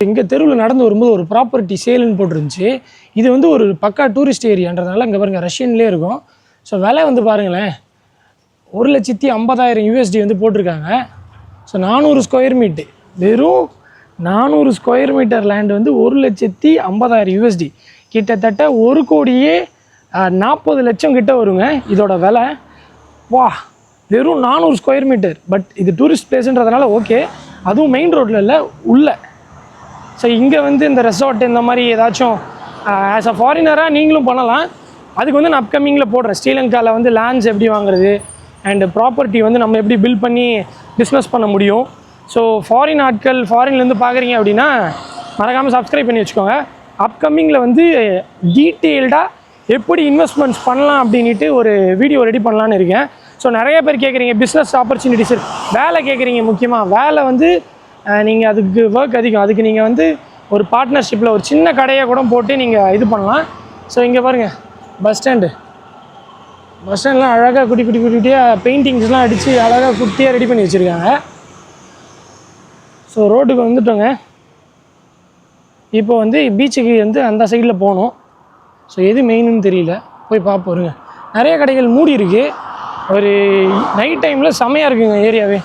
இங்கே தெருவில் நடந்து வரும்போது ஒரு ப்ராப்பர்ட்டி சேலுன்னு போட்டிருந்துச்சு. இது வந்து ஒரு பக்கா டூரிஸ்ட் ஏரியான்றதுனால இங்கே பாருங்கள் ரஷ்யன்லேயே இருக்கும். ஸோ விலை வந்து பாருங்களேன், 1,50,000 USD வந்து போட்டிருக்காங்க. ஸோ 400 ஸ்கொயர் மீட்டு, வெறும் 400 ஸ்கொயர் மீட்டர் லேண்டு வந்து 1,50,000 USD, கிட்டத்தட்ட 1,40 லட்சம் கிட்ட வருங்க இதோட விலை. வா, வெறும் 400 ஸ்கொயர் மீட்டர். பட் இது டூரிஸ்ட் பிளேஸுன்றதுனால ஓகே, அதுவும் மெயின் ரோட்டில் இல்லை, உள்ள. ஸோ இங்கே வந்து இந்த ரெசார்ட் இந்த மாதிரி ஏதாச்சும் ஆஸ் அ ஃபாரினராக நீங்களும் பண்ணலாம். அதுக்கு வந்து நான் அப்கமிங்கில் போடுறேன். ஸ்ரீலங்காவில் வந்து லேண்ட்ஸ் எப்படி வாங்குறது அண்டு ப்ராப்பர்ட்டி வந்து நம்ம எப்படி பில்ட் பண்ணி பிஸ்னஸ் பண்ண முடியும். ஸோ ஃபாரின் ஆட்கள் ஃபாரின்லேருந்து பார்க்குறீங்க அப்படின்னா மறக்காமல் சப்ஸ்கிரைப் பண்ணி வச்சுக்கோங்க. அப்கமிங்கில் வந்து டீட்டெயில்டாக எப்படி இன்வெஸ்ட்மெண்ட்ஸ் பண்ணலாம் அப்படின்ட்டு ஒரு வீடியோ ரெடி பண்ணலான்னு இருக்கேன். ஸோ நிறைய பேர் கேட்குறீங்க பிஸ்னஸ் ஆப்பர்ச்சுனிட்டிஸ், வேலை கேட்குறீங்க. முக்கியமாக வேலை வந்து நீங்கள் அதுக்கு ஒர்க் அதிகம். அதுக்கு நீங்கள் வந்து ஒரு பார்ட்னர்ஷிப்பில் ஒரு சின்ன கடையை கூட போட்டு நீங்கள் இது பண்ணலாம். ஸோ இங்கே பாருங்கள் பஸ் ஸ்டாண்ட்லாம் அழகாக குட்டியாக பெயிண்டிங்ஸ்லாம் அடித்து அழகாக குட்டியாக ரெடி பண்ணி வச்சுருக்காங்க. ஸோ ரோட்டுக்கு வந்துட்டோங்க. இப்போ வந்து பீச்சுக்கு வந்து அந்த சைடில் போகணும். ஸோ எது மெயின்னு தெரியல, போய் பார்ப்போருங்க. நிறைய கடைகள் மூடி இருக்குது. ஒரு நைட் டைமில் செம்மையாக இருக்குங்க ஏரியாவே.